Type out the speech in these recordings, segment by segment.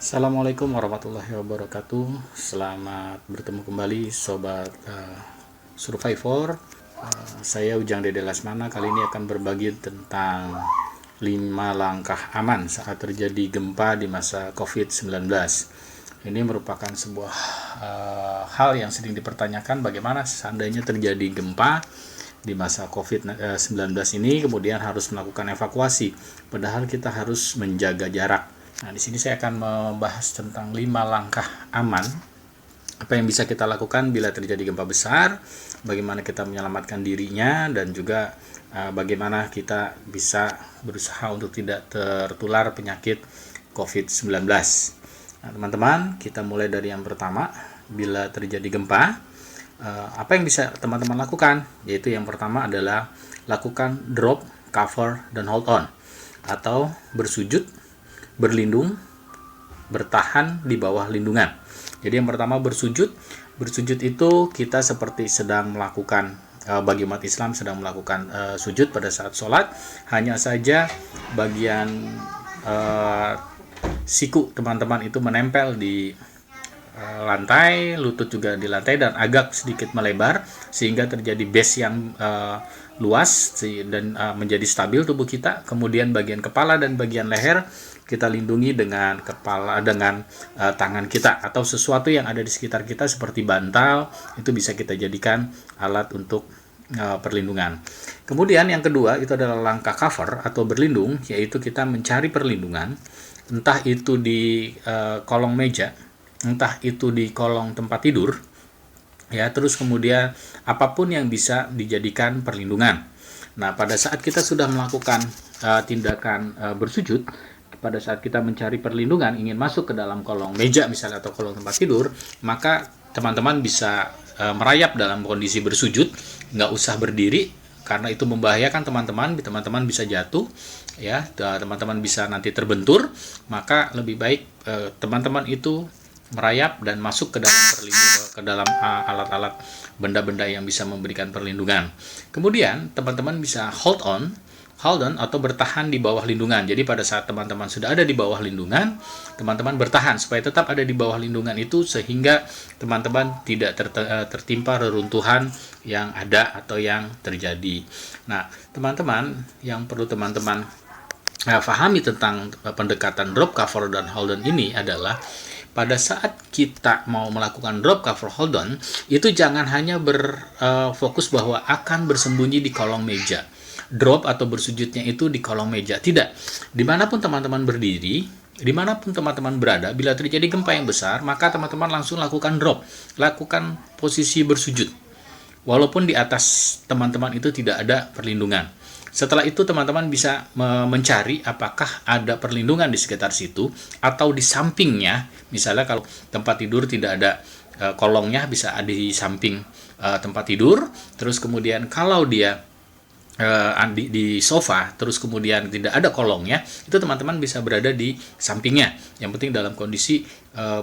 Assalamualaikum warahmatullahi wabarakatuh. Selamat bertemu kembali Sobat Survivor. Saya Ujang Dede Lasmana. Kali ini akan berbagi tentang 5 langkah aman saat terjadi gempa di masa COVID-19. Ini merupakan sebuah hal yang sering dipertanyakan, bagaimana seandainya terjadi gempa di masa COVID-19 ini, kemudian harus melakukan evakuasi, padahal kita harus menjaga jarak. Nah, di sini saya akan membahas tentang 5 langkah aman, apa yang bisa kita lakukan bila terjadi gempa besar, bagaimana kita menyelamatkan dirinya, dan juga bagaimana kita bisa berusaha untuk tidak tertular penyakit COVID-19. Nah, teman-teman, kita mulai dari yang pertama. Bila terjadi gempa, apa yang bisa teman-teman lakukan? Yaitu yang pertama adalah lakukan drop, cover, dan hold on, atau bersujud, berlindung, bertahan di bawah lindungan. Jadi yang pertama bersujud. Bersujud itu kita seperti sedang melakukan, bagi umat Islam sedang melakukan sujud pada saat sholat. Hanya saja bagian siku teman-teman itu menempel di lantai, lutut juga di lantai, dan agak sedikit melebar sehingga terjadi base yang luas dan menjadi stabil tubuh kita. Kemudian bagian kepala dan bagian leher kita lindungi dengan tangan kita atau sesuatu yang ada di sekitar kita seperti bantal, itu bisa kita jadikan alat untuk perlindungan. Kemudian yang kedua itu adalah langkah cover atau berlindung, yaitu kita mencari perlindungan, entah itu di kolong meja, entah itu di kolong tempat tidur, ya, terus kemudian apapun yang bisa dijadikan perlindungan. Nah, pada saat kita sudah melakukan tindakan bersujud, pada saat kita mencari perlindungan, ingin masuk ke dalam kolong meja misalnya atau kolong tempat tidur, maka teman-teman bisa merayap dalam kondisi bersujud, nggak usah berdiri, karena itu membahayakan teman-teman bisa jatuh, ya, teman-teman bisa nanti terbentur. Maka lebih baik teman-teman itu merayap dan masuk ke dalam alat-alat, benda-benda yang bisa memberikan perlindungan. Kemudian teman-teman bisa hold on atau bertahan di bawah lindungan. Jadi pada saat teman-teman sudah ada di bawah lindungan, teman-teman bertahan supaya tetap ada di bawah lindungan itu, sehingga teman-teman tidak tertimpa reruntuhan yang ada atau yang terjadi. Nah, teman-teman, yang perlu teman-teman pahami tentang pendekatan drop, cover, dan hold on ini adalah pada saat kita mau melakukan drop, cover, hold on, itu jangan hanya berfokus bahwa akan bersembunyi di kolong meja. Drop atau bersujudnya itu di kolong meja. Tidak. Dimanapun teman-teman berdiri, dimanapun teman-teman berada, bila terjadi gempa yang besar, maka teman-teman langsung lakukan drop. Lakukan posisi bersujud. Walaupun di atas teman-teman itu tidak ada perlindungan. Setelah itu teman-teman bisa mencari apakah ada perlindungan di sekitar situ atau di sampingnya. Misalnya kalau tempat tidur tidak ada kolongnya, bisa ada di samping tempat tidur. Terus kemudian kalau dia di sofa, terus kemudian tidak ada kolongnya, itu teman-teman bisa berada di sampingnya. Yang penting dalam kondisi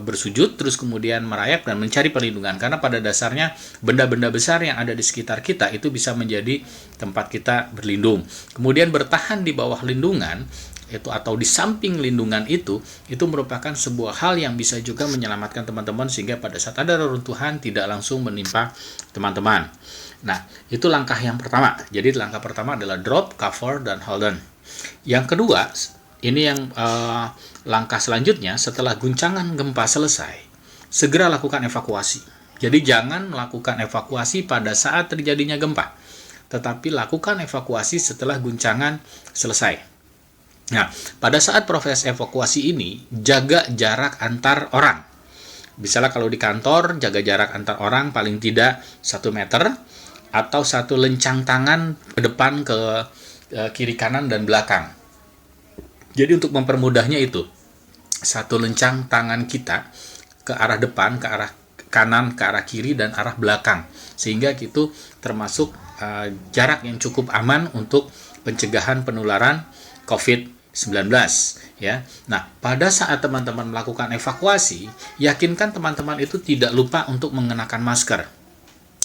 bersujud, terus kemudian merayap dan mencari perlindungan. Karena pada dasarnya benda-benda besar yang ada di sekitar kita itu bisa menjadi tempat kita berlindung. Kemudian bertahan di bawah lindungan itu atau di samping lindungan itu merupakan sebuah hal yang bisa juga menyelamatkan teman-teman, sehingga pada saat ada reruntuhan tidak langsung menimpa teman-teman. Nah, itu langkah yang pertama. Jadi langkah pertama adalah drop, cover, dan hold on. Yang kedua, ini yang langkah selanjutnya setelah guncangan gempa selesai, segera lakukan evakuasi. Jadi jangan melakukan evakuasi pada saat terjadinya gempa, tetapi lakukan evakuasi setelah guncangan selesai. Nah, pada saat proses evakuasi ini, jaga jarak antar orang. Misalnya kalau di kantor, jaga jarak antar orang paling tidak 1 meter, atau 1 lencang tangan ke depan, ke kiri, kanan, dan belakang. Jadi untuk mempermudahnya itu, 1 lencang tangan kita ke arah depan, ke arah kanan, ke arah kiri, dan arah belakang. Sehingga itu termasuk jarak yang cukup aman untuk pencegahan penularan COVID-19, ya. Nah, pada saat teman-teman melakukan evakuasi, yakinkan teman-teman itu tidak lupa untuk mengenakan masker.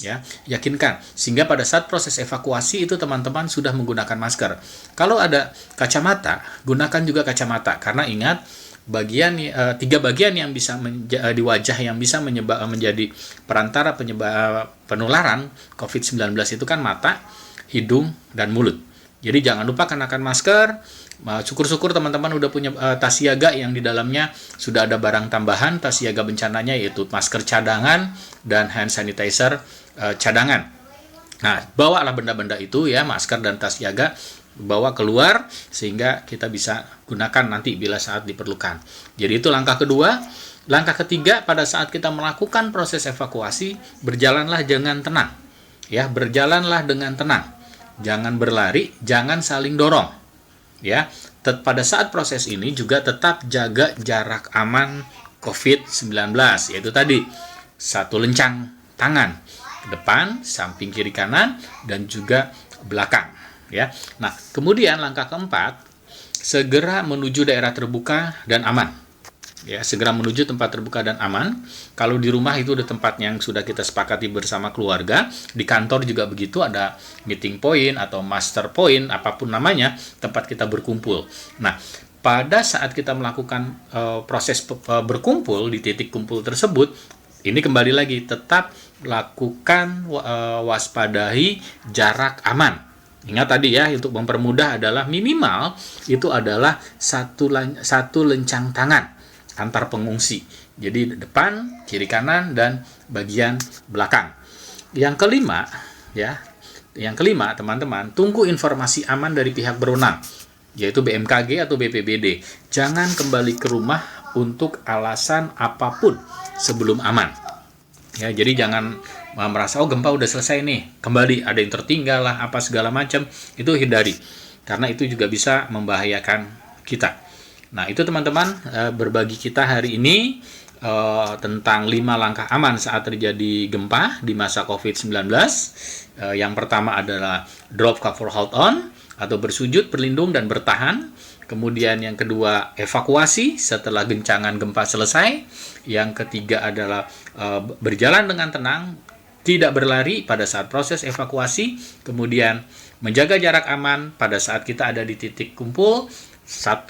Ya, yakinkan sehingga pada saat proses evakuasi itu teman-teman sudah menggunakan masker. Kalau ada kacamata, gunakan juga kacamata, karena ingat tiga bagian yang bisa di wajah yang bisa menjadi perantara penularan COVID-19 itu kan mata, hidung, dan mulut. Jadi jangan lupa kenakan masker. Syukur-syukur teman-teman udah punya tas siaga yang di dalamnya sudah ada barang tambahan tas siaga bencananya, yaitu masker cadangan dan hand sanitizer cadangan. Nah, bawalah benda-benda itu ya, masker dan tas siaga, bawa keluar sehingga kita bisa gunakan nanti bila saat diperlukan. Jadi itu langkah kedua. Langkah ketiga, pada saat kita melakukan proses evakuasi, berjalanlah dengan tenang. Ya, berjalanlah dengan tenang. Jangan berlari, jangan saling dorong. Ya, pada saat proses ini juga tetap jaga jarak aman COVID-19, yaitu tadi 1 lencang tangan, depan, samping, kiri, kanan, dan juga belakang. Ya, nah kemudian langkah keempat, segera menuju daerah terbuka dan aman. Ya, segera menuju tempat terbuka dan aman. Kalau di rumah itu ada tempat yang sudah kita sepakati bersama keluarga. Di kantor juga begitu, ada meeting point atau master point, apapun namanya, tempat kita berkumpul. Nah, pada saat kita melakukan proses berkumpul di titik kumpul tersebut, ini kembali lagi tetap lakukan waspadai jarak aman. Ingat tadi ya, untuk mempermudah adalah minimal itu adalah satu lencang tangan antar pengungsi. Jadi depan, kiri, kanan, dan bagian belakang. Yang kelima teman-teman, tunggu informasi aman dari pihak berwenang, yaitu BMKG atau BPBD. Jangan kembali ke rumah untuk alasan apapun sebelum aman. Ya, jadi jangan merasa gempa udah selesai nih, kembali ada yang tertinggal lah, apa segala macam, itu hindari. Karena itu juga bisa membahayakan kita. Nah, itu teman-teman berbagi kita hari ini tentang 5 langkah aman saat terjadi gempa di masa COVID-19. Yang pertama adalah drop, cover, hold on, atau bersujud, berlindung, dan bertahan. Kemudian yang kedua, evakuasi setelah guncangan gempa selesai. Yang ketiga adalah berjalan dengan tenang, tidak berlari pada saat proses evakuasi. Kemudian menjaga jarak aman pada saat kita ada di titik kumpul. 1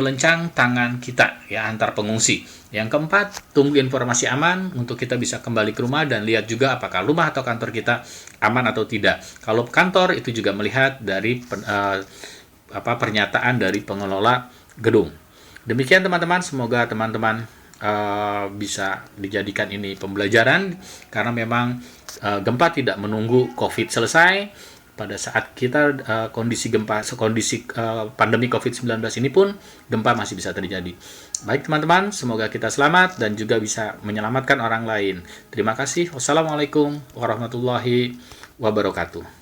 lencang tangan kita ya antar pengungsi. Yang keempat, tunggu informasi aman untuk kita bisa kembali ke rumah dan lihat juga apakah rumah atau kantor kita aman atau tidak. Kalau kantor itu juga melihat dari pernyataan dari pengelola gedung. Demikian teman-teman, semoga teman-teman bisa dijadikan ini pembelajaran, karena memang gempa tidak menunggu COVID selesai. Pada saat kita kondisi pandemi COVID-19 ini pun gempa masih bisa terjadi. Baik teman-teman, semoga kita selamat dan juga bisa menyelamatkan orang lain. Terima kasih. Wassalamualaikum warahmatullahi wabarakatuh.